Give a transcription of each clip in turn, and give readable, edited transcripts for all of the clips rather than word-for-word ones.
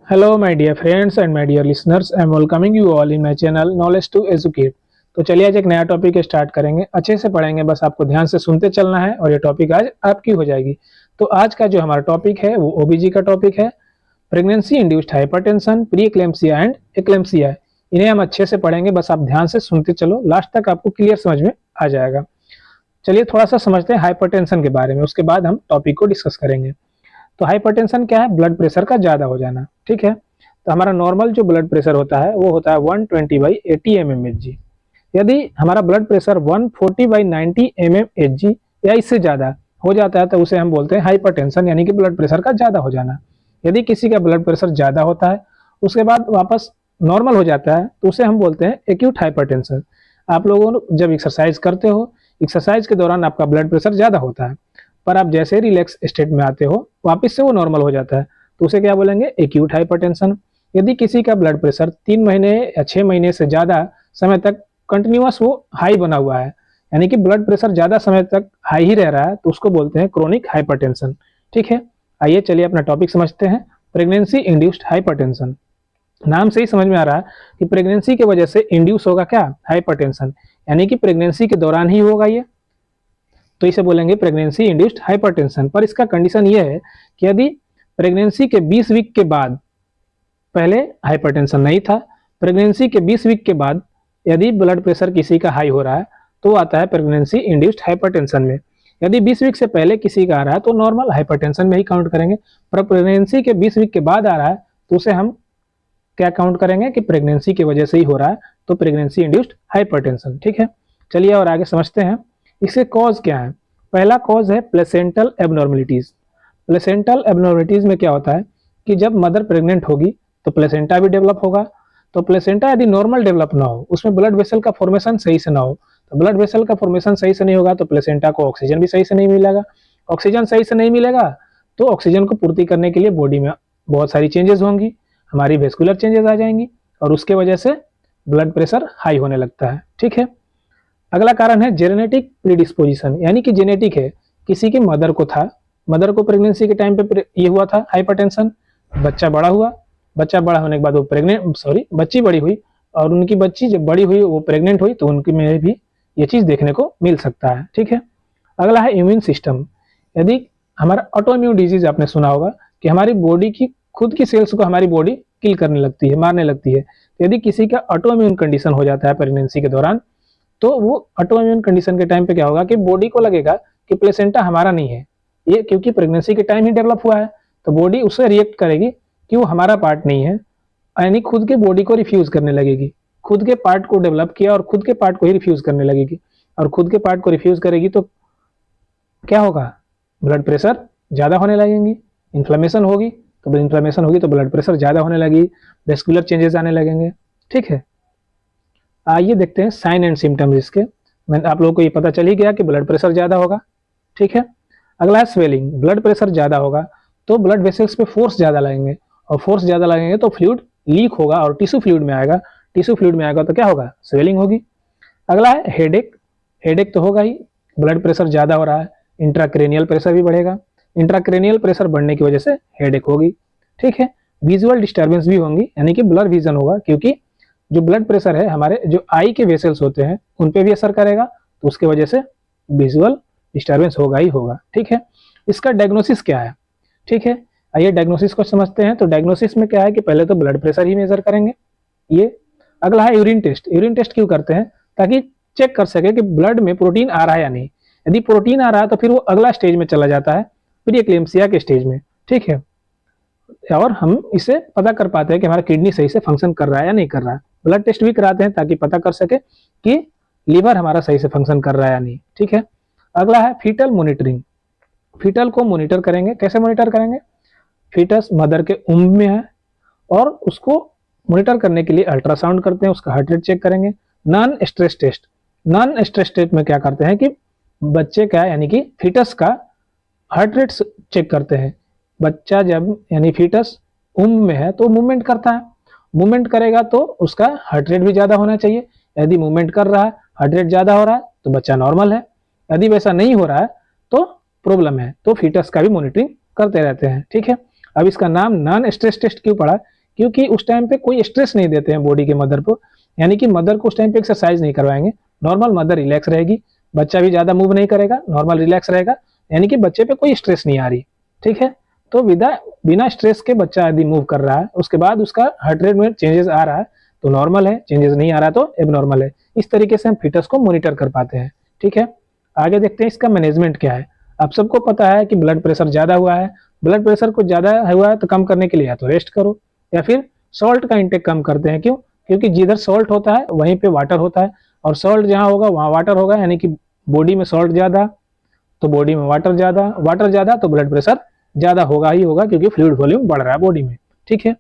Hello my dear friends and my dear listeners, I am welcoming you all in my channel Knowledge to Educate। तो चलिए आज एक नया topic start करेंगे, अच्छे से पढ़ेंगे, बस आपको ध्यान से सुनते चलना है और ये टॉपिक आज आपकी हो जाएगी। तो आज का जो हमारा टॉपिक है वो ओबीजी का टॉपिक है, pregnancy induced hypertension, pre eclampsia and eclampsia. इन्हें हम अच्छे से पढ़ेंगे, बस आप ध्यान से सुनते चलो, लास्ट तक आपको क्लियर समझ में आ जाएगा। चलिए थोड़ा सा समझते हैं हाइपरटेंशन के बारे में, उसके बाद हम टॉपिक को डिस्कस करेंगे। तो हाइपरटेंशन क्या है? ब्लड प्रेशर का ज्यादा हो जाना, ठीक है। तो हमारा नॉर्मल जो ब्लड प्रेशर होता है वो होता है 120/80 mmHg। यदि हमारा ब्लड प्रेशर 140/90 mmHg या इससे ज्यादा हो जाता है तो उसे हम बोलते हैं हाइपरटेंशन, यानी कि ब्लड प्रेशर का ज्यादा हो जाना। यदि किसी का ब्लड प्रेशर ज्यादा होता है उसके बाद वापस नॉर्मल हो जाता है तो उसे हम बोलते हैं एक्यूट हाइपरटेंशन। आप लोगों जब एक्सरसाइज करते हो, एक्सरसाइज के दौरान आपका ब्लड प्रेशर ज्यादा होता है, पर आप जैसे रिलैक्स स्टेट में आते हो वापस से वो नॉर्मल हो जाता है, तो उसे क्या बोलेंगे? Acute hypertension. यदि किसी का ब्लड प्रेशर 3 महीने या 6 महीने से ज्यादा समय तक कंटिन्यूअस वो हाई बना हुआ है, यानी कि ब्लड प्रेशर ज्यादा समय तक हाई ही रह रहा है, तो उसको बोलते हैं क्रोनिक हाइपरटेंशन, ठीक है। आइए चलिए अपना टॉपिक समझते हैं, प्रेगनेंसी इंड्यूस्ड हाइपरटेंशन। नाम से ही समझ में आ रहा है कि प्रेगनेंसी की वजह से इंड्यूस होगा क्या? हाइपरटेंशन, यानी कि प्रेगनेंसी के दौरान ही होगा ये, तो इसे बोलेंगे प्रेगनेंसी इंड्यूस्ड हाइपरटेंशन। पर इसका कंडीशन ये है कि यदि प्रेगनेंसी के 20 वीक के बाद, पहले हाइपरटेंशन नहीं था, प्रेगनेंसी के 20 वीक के बाद यदि ब्लड प्रेशर किसी का हाई हो रहा है तो आता है प्रेगनेंसी इंड्यूस्ड हाइपरटेंशन में। यदि 20 वीक से पहले किसी का आ रहा है तो नॉर्मल हाइपरटेंशन में ही काउंट करेंगे, पर प्रेगनेंसी के 20 वीक के बाद आ रहा है तो उसे हम क्या काउंट करेंगे कि प्रेगनेंसी की वजह से ही हो रहा है, तो प्रेगनेंसी इंड्यूस्ड हाइपरटेंशन, ठीक है। चलिए और आगे समझते हैं इसके कॉज क्या है। पहला कॉज है प्लेसेंटल एबनॉर्मलिटीज। प्लेसेंटल एबनॉर्मलिटीज में क्या होता है कि जब मदर प्रेग्नेंट होगी तो प्लेसेंटा भी डेवलप होगा। तो प्लेसेंटा यदि नॉर्मल डेवलप ना हो, उसमें ब्लड वेसल का फॉर्मेशन सही से ना हो, तो ब्लड वेसल का फॉर्मेशन सही से नहीं होगा तो प्लेसेंटा को ऑक्सीजन भी सही से नहीं मिलेगा। ऑक्सीजन सही से नहीं मिलेगा तो ऑक्सीजन को पूर्ति करने के लिए बॉडी में बहुत सारी चेंजेस होंगी, हमारी वेस्कुलर चेंजेस आ जाएंगी और उसके वजह से ब्लड प्रेशर हाई होने लगता है, ठीक है। अगला कारण है जेनेटिक प्रीडिस्पोजिशन, यानी कि जेनेटिक है, किसी की मदर को था, मदर को प्रेगनेंसी के टाइम पे ये हुआ था हाइपरटेंशन, बच्चा बड़ा हुआ, बच्चा बड़ा होने के बाद वो बच्ची बड़ी हुई और उनकी बच्ची जब बड़ी हुई वो प्रेग्नेंट हुई तो उनकी में भी ये चीज देखने को मिल सकता है, ठीक है। अगला है इम्यून सिस्टम। यदि हमारा ऑटो इम्यून डिजीज आपने सुना होगा कि हमारी बॉडी की खुद की सेल्स को हमारी बॉडी किल करने लगती है, मारने लगती है। तो यदि किसी का ऑटो इम्यून कंडीशन हो जाता है प्रेगनेंसी के दौरान तो वो ऑटो इम्यून कंडीशन के टाइम पे क्या होगा कि बॉडी को लगेगा कि प्लेसेंटा हमारा नहीं है ये, क्योंकि प्रेगनेंसी के टाइम ही डेवलप हुआ है, तो बॉडी उससे रिएक्ट करेगी कि वो हमारा पार्ट नहीं है, यानी खुद के बॉडी को रिफ्यूज करने लगेगी। खुद के पार्ट को डेवलप किया और खुद के पार्ट को ही रिफ्यूज करने लगेगी, और खुद के पार्ट को रिफ्यूज करेगी तो क्या होगा? ब्लड प्रेशर ज्यादा होने लगेंगी, इन्फ्लेमेशन होगी, तो इन्फ्लेमेशन होगी तो ब्लड प्रेशर ज्यादा होने लगी, वेस्कुलर चेंजेस आने लगेंगे, ठीक है। आइए देखते हैं साइन एंड सिम्टम्स इसके। मैंने आप लोगों को ये पता चल ही गया कि ब्लड प्रेशर ज्यादा होगा, ठीक है। अगला है स्वेलिंग। ब्लड प्रेशर ज्यादा होगा तो ब्लड वेसल्स पे फोर्स ज्यादा लगेंगे, और फोर्स ज्यादा लगेंगे तो फ्लूइड लीक होगा और टिश्यू फ्लूइड में आएगा, टिश्यू फ्लूइड में आएगा तो क्या होगा? स्वेलिंग होगी। अगला है हेडेक। हेडेक तो होगा ही, ब्लड प्रेशर ज्यादा हो रहा है, इंट्राक्रेनियल प्रेशर भी बढ़ेगा, इंट्राक्रेनियल प्रेशर बढ़ने की वजह से हेडेक होगी, ठीक है। विजुअल डिस्टर्बेंस भी होंगी, यानी कि ब्लर विजन होगा, क्योंकि जो ब्लड प्रेशर है हमारे जो आई के वेसल्स होते हैं उन पे भी असर करेगा, तो उसके वजह से विजुअल डिस्टर्बेंस होगा ही होगा, ठीक है। इसका डायग्नोसिस क्या है, ठीक है। आइए डायग्नोसिस को समझते हैं। तो डायग्नोसिस में क्या है कि पहले तो ब्लड प्रेशर ही मेजर करेंगे ये। अगला है यूरिन टेस्ट। यूरिन टेस्ट क्यों करते हैं? ताकि चेक कर सके कि ब्लड में प्रोटीन आ रहा है या नहीं। यदि प्रोटीन आ रहा है तो फिर वो अगला स्टेज में चला जाता है, प्री एक्लेम्सिया के स्टेज में, ठीक है। और हम इसे पता कर पाते हैं कि हमारा किडनी सही से फंक्शन कर रहा है या नहीं कर रहा है। ब्लड टेस्ट भी कराते हैं ताकि पता कर सके कि लीवर हमारा सही से फंक्शन कर रहा है या नहीं, ठीक है। अगला है फीटल मॉनिटरिंग। फीटल को मॉनिटर करेंगे, कैसे मॉनिटर करेंगे? फीटस मदर के उम्र में है और उसको मॉनिटर करने के लिए अल्ट्रासाउंड करते हैं, उसका हार्ट रेट चेक करेंगे। Non stress test. Non stress test में क्या करते हैं कि बच्चे का यानी कि फीटस का हार्ट रेट चेक करते हैं। बच्चा जब यानी फीटस उम्र में है तो मूवमेंट करता है, मूवमेंट करेगा तो उसका हार्ट रेट भी ज्यादा होना चाहिए। यदि मूवमेंट कर रहा है, हार्ट रेट ज्यादा हो रहा है तो बच्चा नॉर्मल है, यदि वैसा नहीं हो रहा है तो प्रॉब्लम है, तो फीटस का भी मॉनिटरिंग करते रहते हैं, ठीक है। अब इसका नाम नॉन स्ट्रेस टेस्ट क्यों पड़ा? क्योंकि उस टाइम पे कोई स्ट्रेस नहीं देते हैं बॉडी के मदर को, यानी कि मदर को उस टाइम पे एक्सरसाइज नहीं करवाएंगे, नॉर्मल मदर रिलैक्स रहेगी, बच्चा भी ज़्यादा मूव नहीं करेगा, नॉर्मल रिलैक्स रहेगा, यानी कि बच्चे पे कोई स्ट्रेस नहीं आ रही। ठीक है, तो बिना स्ट्रेस के बच्चा यदि मूव कर रहा है, उसके बाद उसका हार्ट रेट में चेंजेस आ रहा है तो नॉर्मल है, चेंजेस नहीं आ रहा तो एबनॉर्मल है। इस तरीके से हम फीटस को मॉनिटर कर पाते हैं। ठीक है, आगे देखते हैं इसका मैनेजमेंट क्या है। आप सबको पता है कि ब्लड प्रेशर ज़्यादा हुआ है, ब्लड प्रेशर को ज़्यादा हुआ है तो कम करने के लिए या तो रेस्ट करो या फिर सॉल्ट का इंटेक कम करते हैं। क्यों? क्योंकि जिधर सॉल्ट होता है वहीं पे वाटर होता है, और सॉल्ट जहाँ होगा वहाँ वाटर होगा, यानी कि बॉडी में सॉल्ट ज़्यादा तो बॉडी में वाटर ज़्यादा तो ब्लड प्रेशर ज़्यादा होगा ही होगा, क्योंकि फ्लूइड वॉल्यूम बढ़ रहा है बॉडी में। ठीक है,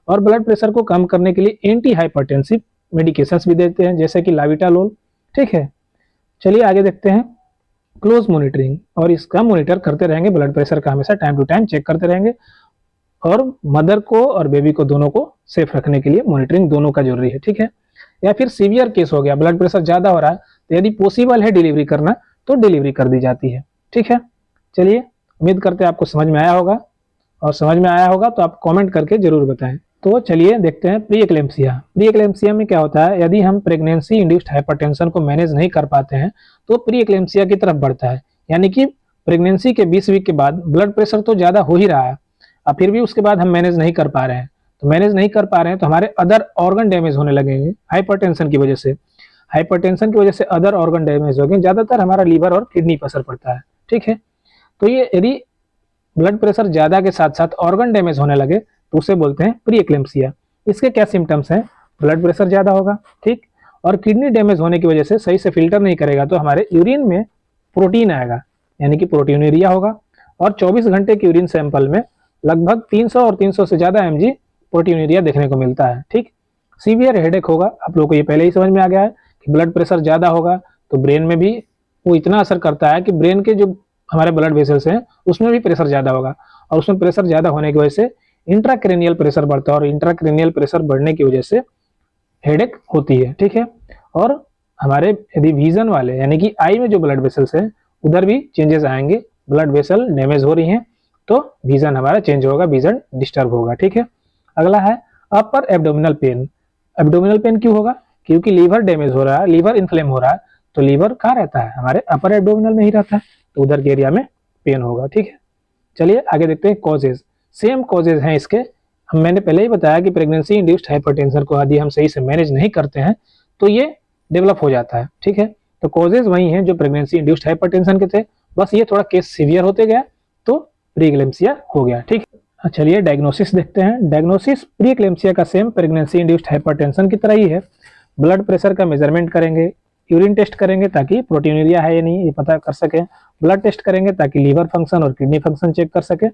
और ब्लड प्रेशर को कम करने के लिए एंटी हाइपरटेंसिव मेडिकेशंस भी देते हैं, जैसे कि लाविटालोल। ठीक है, चलिए आगे देखते हैं क्लोज मॉनिटरिंग, और इसका मॉनिटर करते रहेंगे, ब्लड प्रेशर का हमेशा टाइम टू टाइम चेक करते रहेंगे, और मदर को और बेबी को दोनों को सेफ रखने के लिए मॉनिटरिंग दोनों का जरूरी है। ठीक है, या फिर सीवियर केस हो गया, ब्लड प्रेशर ज़्यादा हो रहा है, तो यदि पॉसिबल है डिलीवरी करना तो डिलीवरी कर दी जाती है। ठीक है, चलिए उम्मीद करते हैं आपको समझ में आया होगा, और समझ में आया होगा तो आप कमेंट करके जरूर बताएं। तो चलिए देखते हैं प्री एक्लेम्पसिया। प्री एक्लेम्पसिया में क्या होता है, यदि हम प्रेगनेंसी इंड्यूस्ड हाइपरटेंशन को मैनेज नहीं कर पाते हैं तो प्री एक्लेम्पसिया की तरफ बढ़ता है, यानी कि प्रेगनेंसी के 20 वीक के बाद ब्लड प्रेशर तो ज़्यादा हो ही रहा है, अब फिर भी उसके बाद हम मैनेज नहीं कर पा रहे हैं, तो मैनेज नहीं कर पा रहे हैं तो हमारे अदर ऑर्गन डैमेज होने लगेंगे हाइपरटेंशन की वजह से। हाइपरटेंशन की वजह से अदर ऑर्गन डैमेज हो गए, ज़्यादातर हमारा लीवर और किडनी पर असर पड़ता है। ठीक है, तो ये यदि ब्लड प्रेशर ज़्यादा के साथ साथ ऑर्गन डैमेज होने लगे तो उसे बोलते हैं प्री एक्लेम्पसिया। इसके क्या सिम्टम्स हैं, ब्लड प्रेशर ज़्यादा होगा, ठीक, और किडनी डैमेज होने की वजह से सही से फिल्टर नहीं करेगा तो हमारे यूरिन में प्रोटीन आएगा, यानी कि प्रोटीनूरिया होगा, और 24 घंटे के यूरिन सैंपल में लगभग 300 और 300 से ज़्यादा mg प्रोटीनूरिया देखने को मिलता है। ठीक, सीवियर हेडेक होगा, आप लोगों को ये पहले ही समझ में आ गया है कि ब्लड प्रेशर ज़्यादा होगा तो ब्रेन में भी वो इतना असर करता है कि ब्रेन के जो हमारे ब्लड वेसल्स हैं उसमें भी प्रेशर ज़्यादा होगा, और उसमें प्रेशर ज़्यादा होने की वजह से इंट्राक्रेनियल प्रेशर बढ़ता है, और इंट्राक्रेनियल प्रेशर बढ़ने की वजह से हेडेक होती है। ठीक है, और हमारे यदि विजन वाले यानी कि आई में जो ब्लड वेसल्स हैं उधर भी चेंजेस आएंगे, ब्लड वेसल डैमेज हो रही हैं तो विजन हमारा चेंज होगा, विजन डिस्टर्ब होगा। ठीक है, अगला है अपर एब्डोमिनल पेन। एब्डोमिनल पेन क्यों होगा, क्योंकि लीवर डैमेज हो रहा है, लीवर इन्फ्लेम हो रहा है, तो लीवर कहाँ रहता है, हमारे अपर एब्डोमिनल में ही रहता है, तो उधर के एरिया में पेन होगा। ठीक है, चलिए आगे देखते हैं कॉजेज। सेम कॉजेज हैं इसके, मैंने पहले ही बताया कि प्रेगनेंसी इंड्यूस्ड हाइपरटेंशन को यदि हम सही से मैनेज नहीं करते हैं तो ये डेवलप हो जाता है। ठीक है, तो कॉजेज वही हैं जो प्रेगनेंसी इंड्यूस्ड हाइपरटेंशन के थे, बस ये थोड़ा केस सीवियर होते गया तो प्री एक्लेम्पसिया हो गया। ठीक, चलिए डायग्नोसिस देखते हैं। डायग्नोसिस प्री एक्लेम्पसिया का सेम प्रेगनेंसी इंड्यूस्ड हाइपरटेंशन की तरह ही है। ब्लड प्रेशर का मेजरमेंट करेंगे, यूरिन टेस्ट करेंगे ताकि प्रोटीनूरिया है या नहीं ये पता कर सकें, ब्लड टेस्ट करेंगे ताकि लीवर फंक्शन और किडनी फंक्शन चेक कर सके,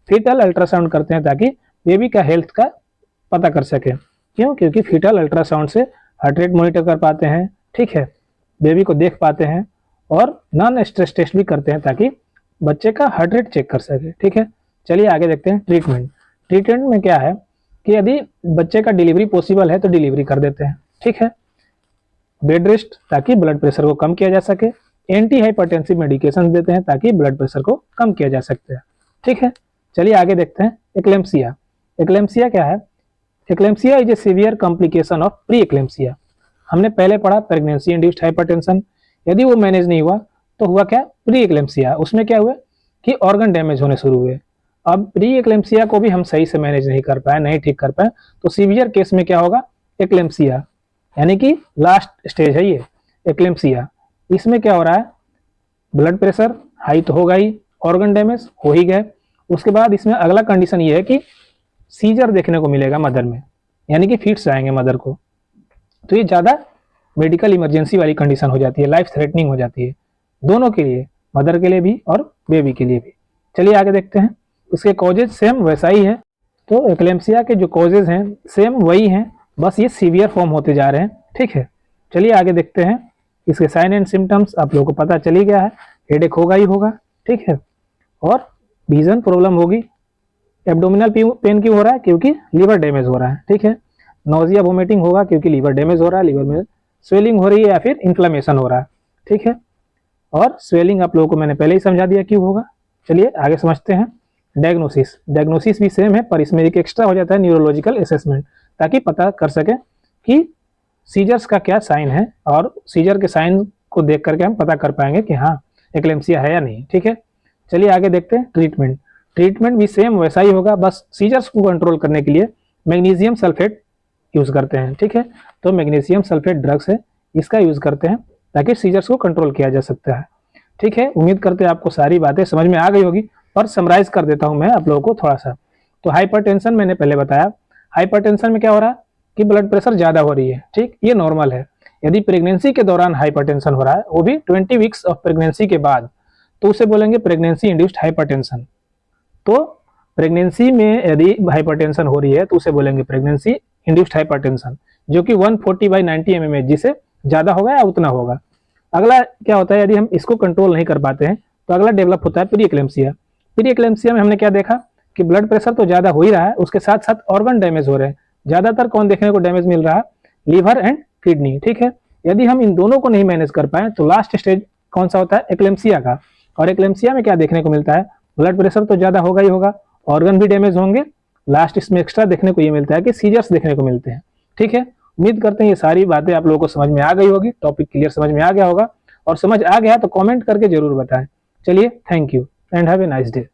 फीटल अल्ट्रासाउंड करते हैं ताकि बेबी का हेल्थ का पता कर सके। क्यों? क्योंकि फीटल अल्ट्रासाउंड से हार्ट रेट मॉनिटर कर पाते हैं, ठीक है, बेबी को देख पाते हैं, और नॉन स्ट्रेस टेस्ट भी करते हैं ताकि बच्चे का हार्ट रेट चेक कर सके। ठीक है, चलिए आगे देखते हैं ट्रीटमेंट। ट्रीटमेंट में क्या है कि यदि बच्चे का डिलीवरी पॉसिबल है तो डिलीवरी कर देते हैं। ठीक है, बेड रेस्ट ताकि ब्लड प्रेशर को कम किया जा सके, एंटी हाइपरटेंसिव मेडिकेशन देते हैं ताकि ब्लड प्रेशर को कम किया जा सकते हैं। ठीक है, चलिए आगे देखते हैं एक्लेम्पसिया। एक्लेम्पसिया क्या है? Eclampsia is a severe complication of pre eclampsia. हमने पहले पढ़ा प्रेगनेंसी इंड्यूस्ड हाइपरटेंशन, यदि वो मैनेज नहीं हुआ तो हुआ क्या, प्री एक्लेम्पसिया। उसमें क्या हुआ कि ऑर्गन डैमेज होने शुरू हुए। अब प्री एक्लेम्पसिया को भी हम सही से मैनेज नहीं कर पाए, नहीं ठीक कर पाए, तो सीवियर केस में क्या होगा, एक्लेम्पसिया, यानी कि लास्ट स्टेज है ये एक्लेम्पसिया। इसमें क्या हो रहा है, ब्लड प्रेशर हाई तो होगा ही, ऑर्गन डैमेज हो ही गए, उसके बाद इसमें अगला कंडीशन ये है कि सीजर देखने को मिलेगा मदर में, यानी कि फिट्स आएंगे मदर को, तो ये ज़्यादा मेडिकल इमरजेंसी वाली कंडीशन हो जाती है, लाइफ थ्रेटनिंग हो जाती है दोनों के लिए, मदर के लिए भी और बेबी के लिए भी। चलिए आगे देखते हैं, इसके कॉजेज सेम वैसा ही है। तो एक्लेम्पसिया के जो कॉजेज हैं सेम वही हैं, बस ये सीवियर फॉर्म होते जा रहे हैं। ठीक है, चलिए आगे देखते हैं इसके साइन एंड सिम्टम्स। आप लोगों को पता चल ही गया है, हेडेक होगा ही होगा, ठीक है, और विजन प्रॉब्लम होगी। एब्डोमिनल पेन क्यों हो रहा है, क्योंकि लीवर डैमेज हो रहा है। ठीक है, नोजिया वोमिटिंग होगा क्योंकि लीवर डैमेज हो रहा है, लीवर में स्वेलिंग हो रही है या फिर इन्फ्लेमेशन हो रहा है। ठीक है, और स्वेलिंग आप लोगों को मैंने पहले ही समझा दिया क्यों होगा। चलिए आगे समझते हैं। डायग्नोसिस, डायग्नोसिस भी सेम है, पर इसमें एक एक्स्ट्रा हो जाता है न्यूरोलॉजिकल असेसमेंट, ताकि पता कर सके कि सीजर्स का क्या साइन है, और सीजर के साइन को देख करके हम पता कर पाएंगे कि हाँ एक्लेम्सिया है या नहीं। ठीक है, चलिए आगे देखते हैं ट्रीटमेंट। ट्रीटमेंट भी सेम वैसा ही होगा, बस सीजर्स को कंट्रोल करने के लिए मैग्नीशियम सल्फेट यूज करते हैं। ठीक है, तो मैग्नीशियम सल्फेट ड्रग्स है, इसका यूज करते हैं ताकि सीजर्स को कंट्रोल किया जा सकता है। ठीक है, उम्मीद करते हैं आपको सारी बातें समझ में आ गई होगी, पर समराइज कर देता हूं मैं आप लोगों को थोड़ा सा। तो हाइपरटेंशन मैंने पहले बताया, हाइपरटेंशन में क्या हो रहा है कि ब्लड प्रेशर ज्यादा हो रही है। ठीक, ये नॉर्मल है। यदि प्रेगनेंसी के दौरान हाइपरटेंशन हो रहा है, वो भी 20 वीक्स ऑफ प्रेगनेंसी के बाद, तो उसे बोलेंगे प्रेगनेंसी इंड्यूस्ड हाइपरटेंशन। तो प्रेगनेंसी में यदि हाइपरटेंशन हो रही है तो उसे बोलेंगे प्रेगनेंसी इंड्यूस्ड हाइपरटेंशन, जो कि 140/90 mm जिसे ज्यादा होगा या उतना होगा। अगला क्या होता है, यदि हम इसको कंट्रोल नहीं कर पाते हैं तो अगला डेवलप होता है प्री एक्लेम्सिया। प्री एक्लेम्सिया में हमने क्या देखा कि ब्लड प्रेशर तो ज्यादा हो ही रहा है, उसके साथ साथ ऑर्गन डैमेज हो रहे हैं। ज्यादातर कौन देखने को डैमेज मिल रहा है, लीवर एंड किडनी। ठीक है, यदि हम इन दोनों को नहीं मैनेज कर पाए तो लास्ट स्टेज कौन सा होता है, एक्लेम्सिया का। और एक्लेम्सिया में क्या देखने को मिलता है, ब्लड प्रेशर तो ज्यादा होगा ही होगा, ऑर्गन भी डैमेज होंगे, लास्ट इसमें एक्स्ट्रा देखने को ये मिलता है कि सीजर्स देखने को मिलते हैं। ठीक है, उम्मीद करते हैं ये सारी बातें आप लोगों को समझ में आ गई होगी, टॉपिक क्लियर समझ में आ गया होगा, और समझ आ गया तो कमेंट करके जरूर बताएं। चलिए, thank you and have a nice day.